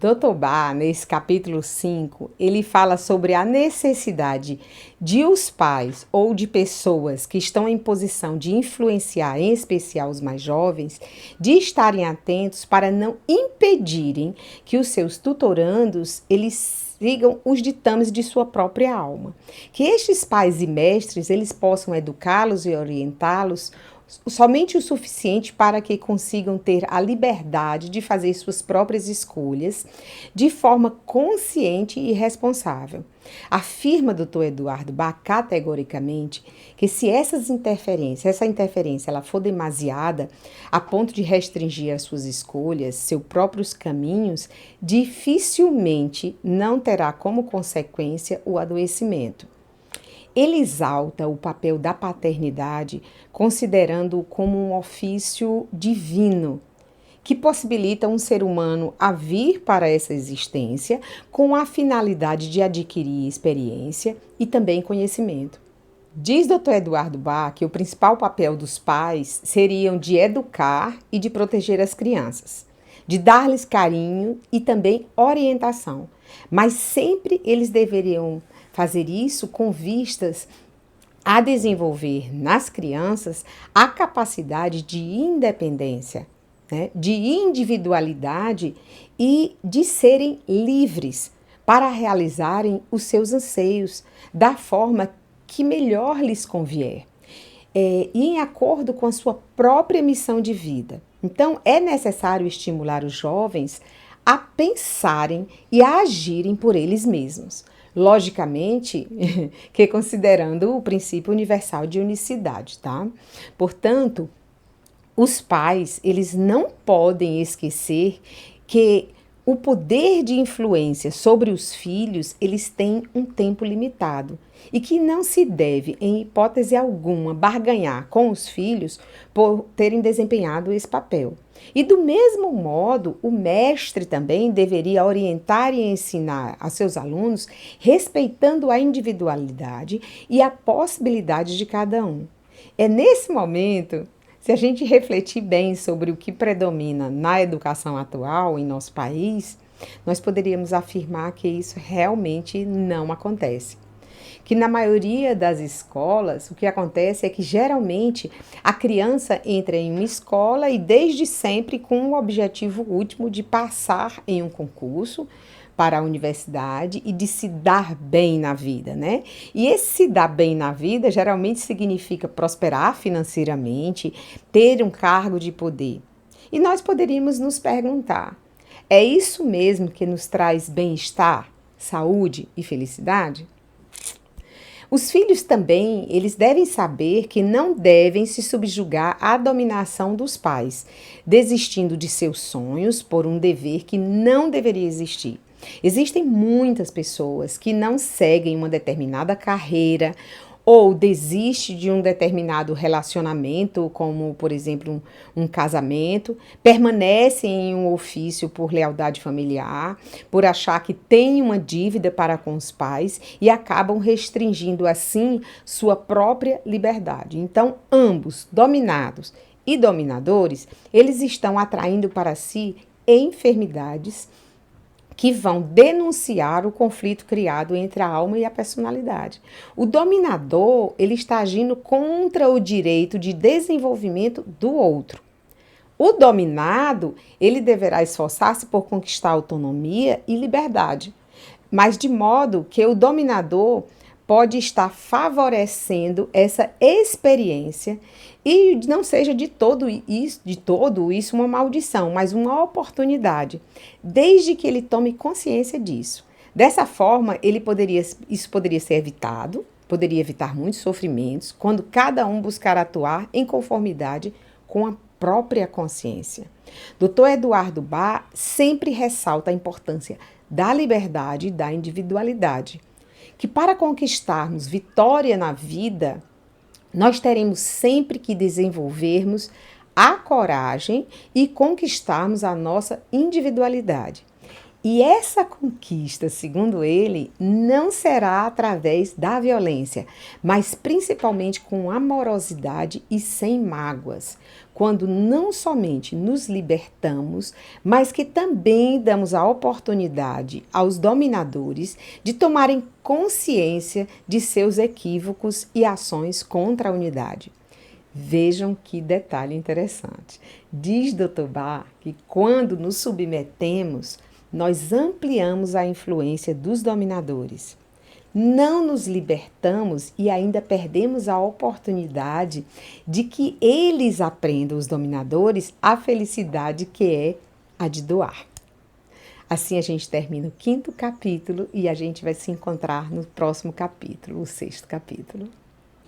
Dr. Bach, nesse capítulo 5, ele fala sobre a necessidade de os pais ou de pessoas que estão em posição de influenciar, em especial os mais jovens, de estarem atentos para não impedirem que os seus tutorandos, eles sigam os ditames de sua própria alma. Que estes pais e mestres, eles possam educá-los e orientá-los somente o suficiente para que consigam ter a liberdade de fazer suas próprias escolhas de forma consciente e responsável. Afirma Dr. Eduardo Bach categoricamente que se essa interferência ela for demasiada a ponto de restringir as suas escolhas, seus próprios caminhos, dificilmente não terá como consequência o adoecimento. Ele exalta o papel da paternidade, considerando-o como um ofício divino, que possibilita um ser humano a vir para essa existência com a finalidade de adquirir experiência e também conhecimento. Diz Dr. Eduardo Bach que o principal papel dos pais seriam de educar e de proteger as crianças, de dar-lhes carinho e também orientação, mas sempre eles deveriam fazer isso com vistas a desenvolver nas crianças a capacidade de independência, né, de individualidade e de serem livres para realizarem os seus anseios da forma que melhor lhes convier, e em acordo com a sua própria missão de vida. Então, é necessário estimular os jovens a pensarem e a agirem por eles mesmos. Logicamente, que considerando o princípio universal de unicidade, tá? Portanto, os pais, eles não podem esquecer que o poder de influência sobre os filhos, eles têm um tempo limitado e que não se deve, em hipótese alguma, barganhar com os filhos por terem desempenhado esse papel. E do mesmo modo, o mestre também deveria orientar e ensinar a seus alunos respeitando a individualidade e a possibilidade de cada um. É nesse momento, se a gente refletir bem sobre o que predomina na educação atual em nosso país, nós poderíamos afirmar que isso realmente não acontece. Que na maioria das escolas, o que acontece é que geralmente a criança entra em uma escola e desde sempre com o objetivo último de passar em um concurso para a universidade e de se dar bem na vida, né? E esse se dar bem na vida geralmente significa prosperar financeiramente, ter um cargo de poder. E nós poderíamos nos perguntar: é isso mesmo que nos traz bem-estar, saúde e felicidade? Os filhos também, eles devem saber que não devem se subjugar à dominação dos pais, desistindo de seus sonhos por um dever que não deveria existir. Existem muitas pessoas que não seguem uma determinada carreira ou desiste de um determinado relacionamento, como, por exemplo, um casamento, permanecem em um ofício por lealdade familiar, por achar que tem uma dívida para com os pais e acabam restringindo, assim, sua própria liberdade. Então, ambos, dominados e dominadores, eles estão atraindo para si enfermidades que vão denunciar o conflito criado entre a alma e a personalidade. O dominador, ele está agindo contra o direito de desenvolvimento do outro. O dominado, ele deverá esforçar-se por conquistar autonomia e liberdade, mas de modo que o dominador pode estar favorecendo essa experiência e não seja de todo isso uma maldição, mas uma oportunidade, desde que ele tome consciência disso. Dessa forma, isso poderia ser evitado, poderia evitar muitos sofrimentos, quando cada um buscar atuar em conformidade com a própria consciência. Dr. Eduardo Bach sempre ressalta a importância da liberdade e da individualidade, que para conquistarmos vitória na vida, nós teremos sempre que desenvolvermos a coragem e conquistarmos a nossa individualidade. E essa conquista, segundo ele, não será através da violência, mas principalmente com amorosidade e sem mágoas, quando não somente nos libertamos, mas que também damos a oportunidade aos dominadores de tomarem consciência de seus equívocos e ações contra a unidade. Vejam que detalhe interessante. Diz Dr. Bach que quando nos submetemos, nós ampliamos a influência dos dominadores. Não nos libertamos e ainda perdemos a oportunidade de que eles aprendam, os dominadores, a felicidade que é a de doar. Assim a gente termina o 5º capítulo e a gente vai se encontrar no próximo capítulo, o 6º capítulo.